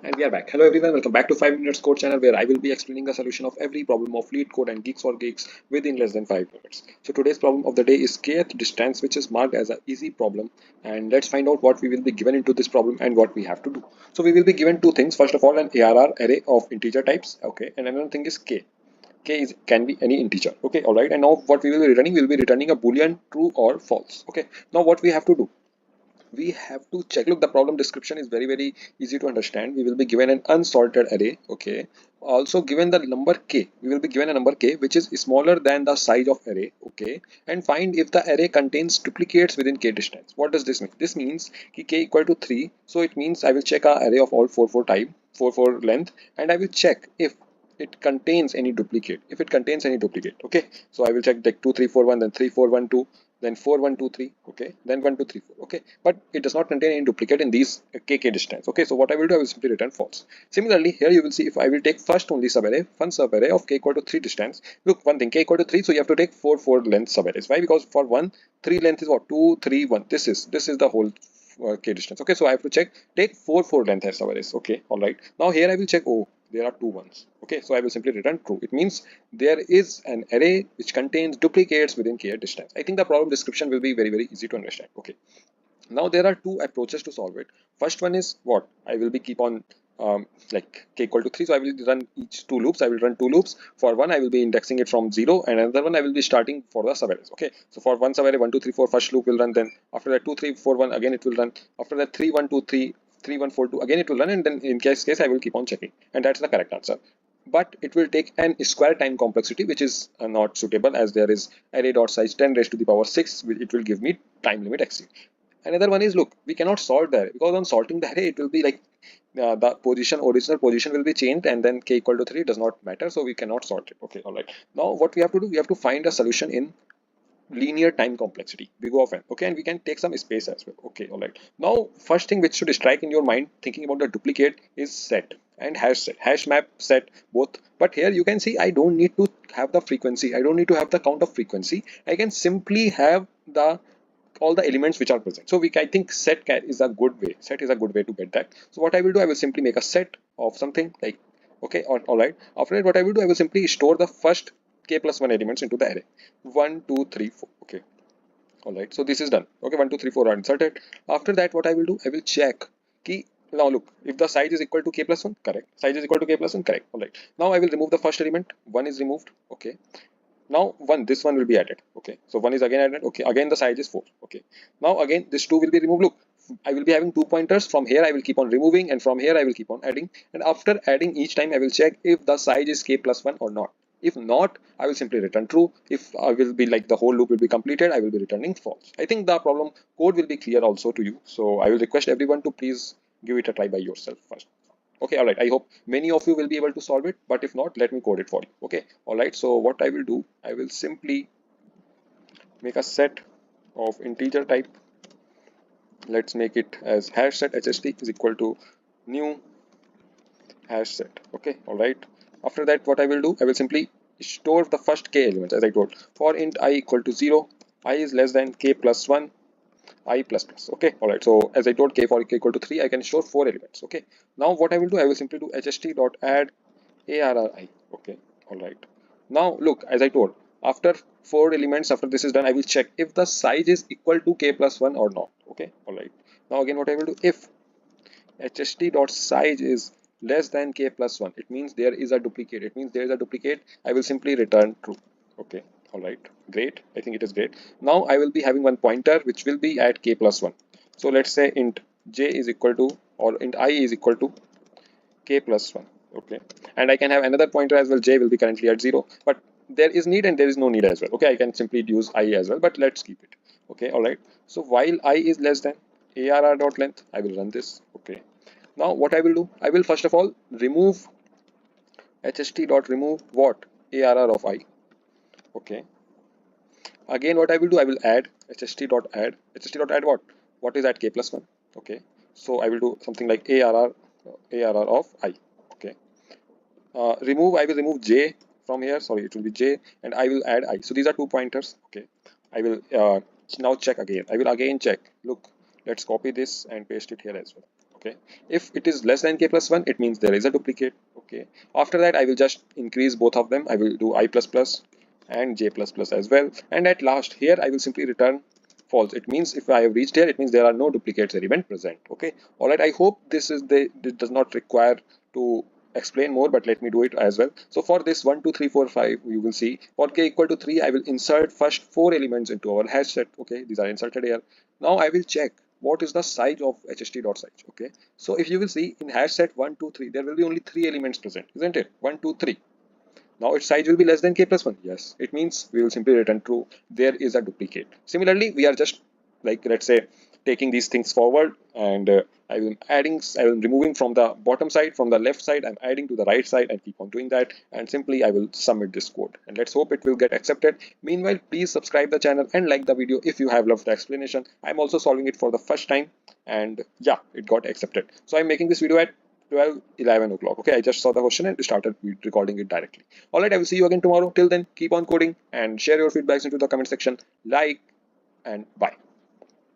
And we are back. Hello everyone, welcome back to 5 Minutes Code channel where I will be explaining a solution of every problem of lead code and Geeks for Geeks within less than 5 minutes. So today's problem of the day is kth distance, which is marked as an easy problem, and let's find out what we will be given into this problem and what we have to do. So we will be given two things. First of all, an ARR array of integer types, okay, and another thing is k. Can be any integer, okay, all right. And now what we will be returning, we will be returning a boolean true or false, okay. Now what we have to do, we have to check. Look, the problem description is very easy to understand. We will be given an unsorted array, okay. Also given the number k, we will be given a number k which is smaller than the size of array, okay. And find if the array contains duplicates within k distance. What does this mean? This means k equal to 3, so it means I will check a array of all 4 type, 4 length, and I will check if it contains any duplicate. If it contains any duplicate, okay, so I will check like 2 3 4 1, then 3 4 1 2, then 4 1 2 3, okay, then 1 2 3 4, okay, but it does not contain any duplicate in these kk distance, okay. So what I will do, I will simply return false. Similarly here you will see, if I will take first only subarray, one subarray of k equal to 3 distance. Look, one thing, k equal to 3, so you have to take 4 length subarrays. Why? Because for 1, 3 length is what? 2 3 1. This is the whole k distance, okay. So I have to check, take 4 length as subarrays, okay, all right. Now here I will check, oh, there are 2 ones, okay, so I will simply return true. It means there is an array which contains duplicates within k distance. I think the problem description will be very easy to understand, okay. Now there are two approaches to solve it. First one is what I will be keep on like k equal to 3, so I will run each two loops. I will run two loops. For one I will be indexing it from 0, and another one I will be starting for the subarrays, okay. So for one subarray, 1 2 3 4, first loop will run, then after that 2 3 4 1, again it will run, after that 3 1 2 3 3 1 4 2, again it will run, and then in case I will keep on checking, and that's the correct answer. But it will take an square time complexity, which is not suitable, as there is array dot size 10 raised to the power 6. It will give me time limit exceed. Another one is, look, we cannot sort the array, because on sorting the array it will be like the original position will be changed, and then k equal to 3 does not matter, so we cannot sort it, okay, all right. Now what we have to do, we have to find a solution in linear time complexity. We go off n, okay, and we can take some space as well, okay, all right. Now first thing which should strike in your mind thinking about the duplicate is set and hash set, hash map set, both. But here you can see I don't need to have the frequency, I don't need to have the count of frequency. I can simply have the all the elements which are present. So I think set is a good way. Set is a good way to get that. So what I will do, I will simply make a set of something like, okay, all right. After that, what I will do, I will simply store the first k plus 1 elements into the array. 1 2 3 4. Okay, all right. So this is done. Okay, 1 2 3 4 are inserted. After that, what I will do, I will check key. Now look, if the size is equal to k plus 1, correct. Size is equal to k plus 1, correct. All right. Now I will remove the first element. 1 is removed. Okay. Now this one will be added, okay. So 1 is again added, okay. Again the size is 4, okay. Now again this 2 will be removed. Look, I will be having 2 pointers. From here I will keep on removing, and from here I will keep on adding, and after adding each time I will check if the size is k plus 1 or not. If not, I will simply return true. If I will be like the whole loop will be completed, I will be returning false. I think the problem code will be clear also to you, so I will request everyone to please give it a try by yourself first. Okay, all right. I hope many of you will be able to solve it, but if not, let me code it for you. Okay, all right. So what I will do, I will simply make a set of integer type. Let's make it as hash set hst is equal to new hash set. Okay, all right. After that, what I will do, I will simply store the first k elements, as I told. For int I equal to 0, I is less than k plus 1, I plus plus. Okay, all right. So as I told, k for k equal to 3, I can store 4 elements. Okay. Now what I will do, I will simply do hst dot add arri. Okay, all right. Now look, as I told, after 4 elements, after this is done, I will check if the size is equal to k plus 1 or not. Okay, all right. Now again, what I will do, if hst dot size is less than k plus 1, it means there is a duplicate. It means there is a duplicate. I will simply return true. Okay, all right, great. I think it is great. Now I will be having one pointer which will be at k plus 1. So let's say int j is equal to, or int I is equal to k plus 1. Okay, and I can have another pointer as well. J will be currently at 0, but there is need and there is no need as well. Okay, I can simply use I as well, but let's keep it. Okay, all right. So while I is less than arr dot length, I will run this. Okay, now what I will do, I will first of all remove hst dot remove what, arr of I. Okay, again what I will do, I will add hst dot add. Hst dot add what is at k plus 1. Okay, so I will do something like arr of I. Okay, remove, I will remove j from here, sorry, it will be j, and I will add I. So these are 2 pointers. Okay, I will now check again. I will again check. Look, let's copy this and paste it here as well. Okay, if it is less than k plus 1, it means there is a duplicate. Okay, after that I will just increase both of them. I will do I plus plus and j plus plus as well, and at last here I will simply return false. It means if I have reached here, it means there are no duplicates element present. Okay, all right, I hope this does not require to explain more, but let me do it as well. So for this 1 2 3 4 5, you will see for k equal to 3, I will insert first 4 elements into our hash set. Okay, these are inserted here. Now I will check what is the size of hst.size. Okay, so if you will see in hash set 1 2 3, there will be only 3 elements present, isn't it? 1 2 3. Now its size will be less than k plus 1. Yes, it means we will simply return true. There is a duplicate. Similarly, we are just like, let's say, taking these things forward, and I will removing from the bottom side, from the left side, I'm adding to the right side, and keep on doing that, and simply I will submit this code, and let's hope it will get accepted. Meanwhile, please subscribe the channel and like the video if you have loved the explanation. I'm also solving it for the first time, and yeah, it got accepted. So I'm making this video at 12:11 o'clock. Okay, I just saw the question and started recording it directly. All right, I will see you again tomorrow. Till then, keep on coding and share your feedbacks into the comment section. Like and bye.